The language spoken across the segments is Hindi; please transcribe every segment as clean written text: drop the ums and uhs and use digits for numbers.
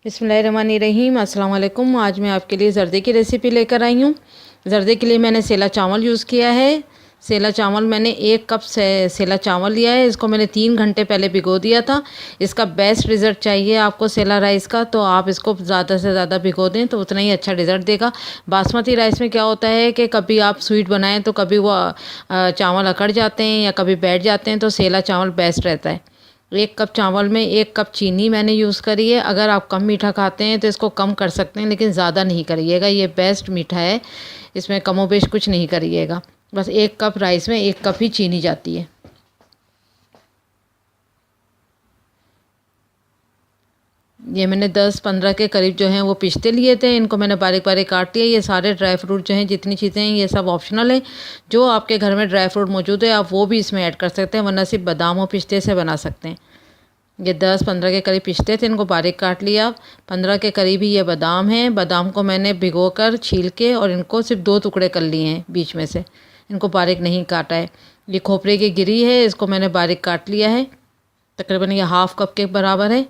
बिस्मिल्लाहिर्रहमानिर्रहीम। अस्सलाम वालेकुम। आज मैं आपके लिए ज़र्दे की रेसिपी लेकर आई हूँ। ज़र्दे के लिए मैंने सेला चावल यूज़ किया है। सेला चावल मैंने 1 कप से सेला चावल लिया है। इसको मैंने 3 घंटे पहले भिगो दिया था। इसका बेस्ट रिज़ल्ट चाहिए आपको सेला राइस का, तो आप इसको ज़्यादा से ज़्यादा भिगो दें तो उतना ही अच्छा रिज़ल्ट देगा। बासमती राइस में क्या होता है कि कभी आप स्वीट बनाएं तो कभी वो चावल अकड़ जाते हैं या कभी बैठ जाते हैं, तो सेला चावल बेस्ट रहता है। 1 कप चावल में 1 कप चीनी मैंने यूज़ करी है। अगर आप कम मीठा खाते हैं तो इसको कम कर सकते हैं, लेकिन ज़्यादा नहीं करिएगा। ये बेस्ट मीठा है, इसमें कमोबेश कुछ नहीं करिएगा। बस 1 कप राइस में 1 कप ही चीनी जाती है। ये मैंने 10-15 के करीब जो हैं वो पिस्ते लिए थे। इनको मैंने बारीक बारीक काट लिया। ये सारे ड्राई फ्रूट जो हैं, जितनी चीज़ें हैं, ये सब ऑप्शनल है। जो आपके घर में ड्राई फ्रूट मौजूद है आप वो भी इसमें ऐड कर सकते हैं, वरना सिर्फ बादाम और पिस्ते से बना सकते हैं। ये 10-15 के करीब पिस्ते थे, इनको बारीक काट लिया। 15 के करीब ही ये बादाम हैं। बादाम को मैंने भिगोकर छील के और इनको सिर्फ 2 टुकड़े कर लिए हैं बीच में से, इनको बारीक नहीं काटा है। ये खोपरे की गिरी है, इसको मैंने बारीक काट लिया है। तकरीबन ये 1/2 कप के बराबर है।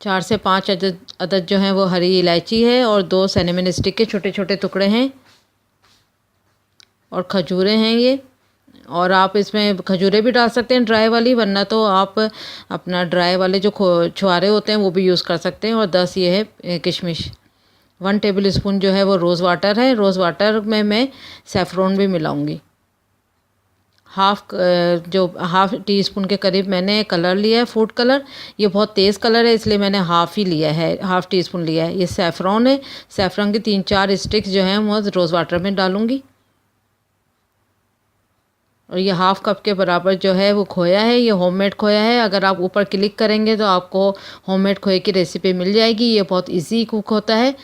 4 से 5 अदद जो हैं वो हरी इलायची है और 2 सिनेमन स्टिक के छोटे छोटे टुकड़े हैं और खजूरें हैं ये। और आप इसमें खजूरें भी डाल सकते हैं ड्राई वाली, वरना तो आप अपना ड्राई वाले जो छुआरे होते हैं वो भी यूज़ कर सकते हैं। और 10 ये है किशमिश। 1 टेबल स्पून जो है वो रोज़ वाटर है। रोज़ वाटर में मैं सेफ्रॉन भी मिलाऊंगी। हाफ़ टी स्पून के करीब मैंने कलर लिया है, फूड कलर। ये बहुत तेज़ कलर है, इसलिए मैंने हाफ़ ही लिया है, हाफ़ टी स्पून लिया है। ये सेफ्रॉन है। सेफ्रॉन की 3-4 स्टिक्स जो हैं वो रोज़ वाटर में डालूंगी। और ये 1/2 कप के बराबर जो है वो खोया है, ये होममेड खोया है। अगर आप ऊपर क्लिक करेंगे तो आपको होममेड खोए की रेसिपी मिल जाएगी। ये बहुत इजी कुक होता है।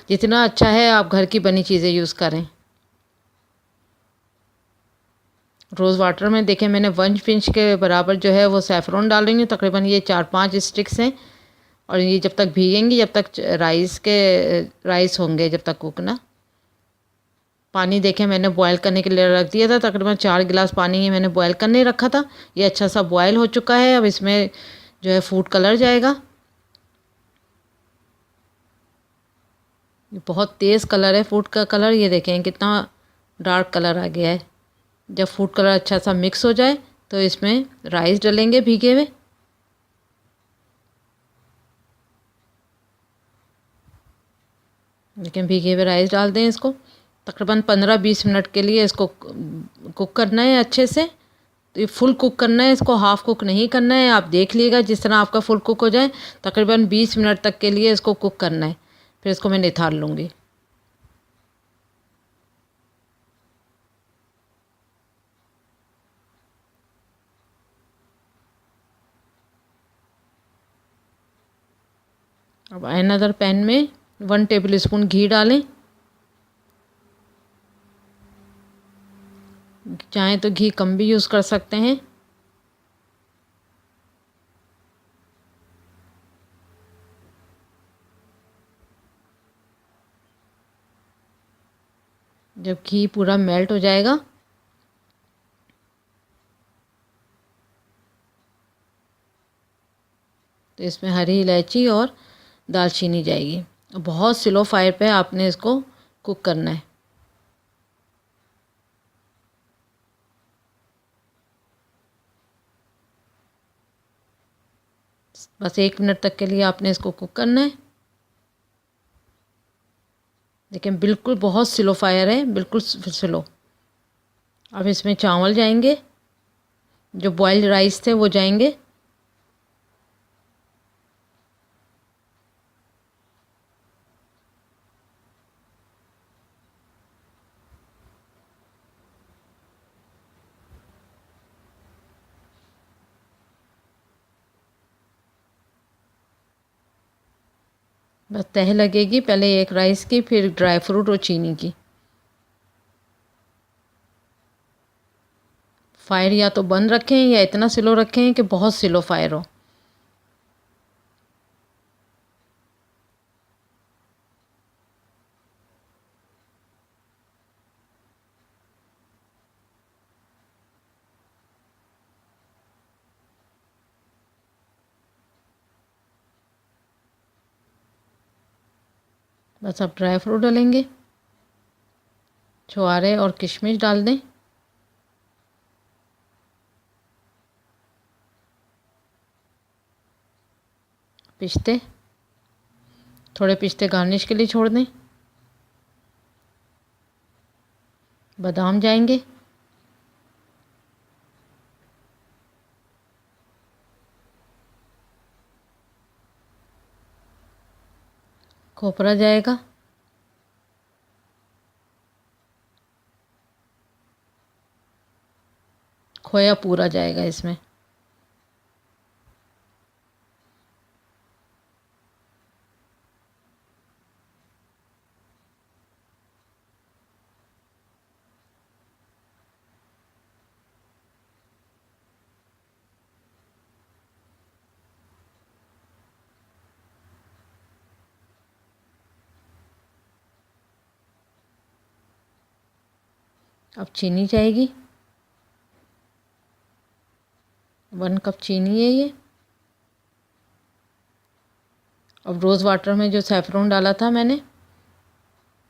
जितना अच्छा है आप घर की बनी चीज़ें यूज़ करें। रोज़ वाटर में देखें मैंने 1 पिंच के बराबर जो है वो सैफ़रॉन डाल रही हूँ। तकरीबन ये 4-5 स्टिक्स हैं। और ये जब तक भीगेंगी, जब तक राइस होंगे, जब तक कुक ना। पानी देखें मैंने बॉयल करने के लिए रख दिया था। तकरीबन 4 गिलास पानी ये मैंने बॉयल करने रखा था। ये अच्छा सा बॉयल हो चुका है। अब इसमें जो है फूड कलर जाएगा। ये बहुत तेज़ कलर है फूड का कलर। ये देखें कितना डार्क कलर आ गया है। जब फूड कलर अच्छा सा मिक्स हो जाए तो इसमें राइस डालेंगे भीगे हुए। लेकिन भीगे हुए राइस डाल दें इसको। तकरीबन 15-20 मिनट के लिए इसको कुक करना है अच्छे से। तो ये फुल कुक करना है, इसको हाफ़ कुक नहीं करना है। आप देख लीजिएगा जिस तरह आपका फुल कुक हो जाए। तकरीबन 20 मिनट तक के लिए इसको कुक करना है, फिर इसको मैं निथार लूँगी। अब अनदर पैन में 1 टेबल स्पून घी डालें। चाहें तो घी कम भी यूज़ कर सकते हैं। जब घी पूरा मेल्ट हो जाएगा तो इसमें हरी इलायची और दालचीनी जाएगी। बहुत स्लो फायर पे आपने इसको कुक करना है। बस 1 मिनट तक के लिए आपने इसको कुक करना है। लेकिन बिल्कुल बहुत स्लो फायर है, बिल्कुल स्लो। अब इसमें चावल जाएंगे, जो बॉइल्ड राइस थे वो जाएंगे। बस तह लगेगी पहले एक राइस की, फिर ड्राई फ्रूट और चीनी की। फायर या तो बंद रखें या इतना स्लो रखें कि बहुत स्लो फायर हो। बस अब ड्राई फ्रूट डालेंगे, छुहारे और किशमिश डाल दें। पिस्ते, थोड़े पिस्ते गार्निश के लिए छोड़ दें। बादाम जाएंगे, खोपरा जाएगा, खोया पूरा जाएगा इसमें। अब चीनी जाएगी, 1 कप चीनी है ये। अब रोज़ वाटर में जो सैफ़रॉन डाला था मैंने,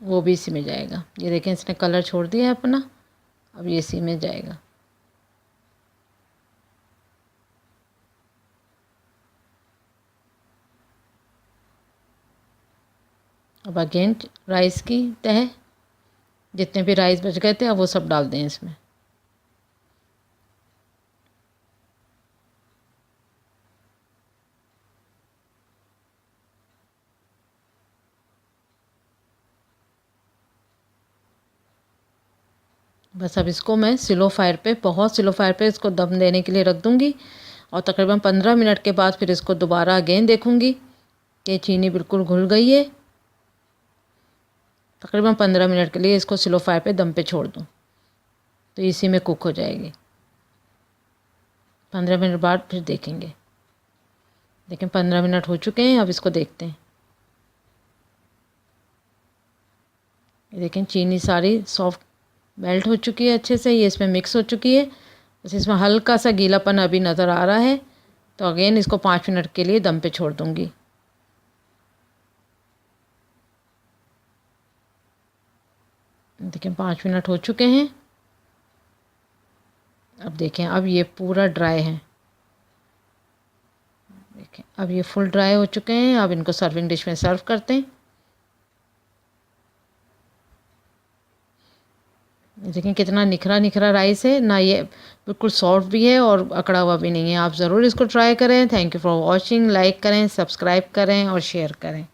वो भी इसी में जाएगा। ये देखें, इसने कलर छोड़ दिया है अपना, अब ये इसी में जाएगा। अब अगेन राइस की तह, जितने भी राइस बच गए थे अब वो सब डाल दें इसमें। बस अब इसको मैं स्लो फायर पे, बहुत स्लो फायर पे इसको दम देने के लिए रख दूँगी और तकरीबन 15 मिनट के बाद फिर इसको दोबारा अगेन देखूँगी कि चीनी बिल्कुल घुल गई है। तकरीबन 15 मिनट के लिए इसको स्लो फायर पे दम पे छोड़ दूँ तो इसी में कुक हो जाएगी। 15 मिनट बाद फिर देखेंगे। देखें 15 मिनट हो चुके हैं, अब इसको देखते हैं। ये देखें चीनी सारी सॉफ्ट मेल्ट हो चुकी है अच्छे से, ये इसमें मिक्स हो चुकी है। बस इसमें हल्का सा गीलापन अभी नज़र आ रहा है, तो अगेन इसको 5 मिनट के लिए दम पे छोड़ दूँगी। देखिए 5 मिनट हो चुके हैं। अब देखें, अब ये पूरा ड्राई है। देखें अब ये फुल ड्राई हो चुके हैं। अब इनको सर्विंग डिश में सर्व करते हैं। देखें कितना निखरा निखरा राइस है ना, ये बिल्कुल सॉफ्ट भी है और अकड़ा हुआ भी नहीं है। आप ज़रूर इसको ट्राई करें। Thank you for watching. Like करें, सब्सक्राइब करें और शेयर करें।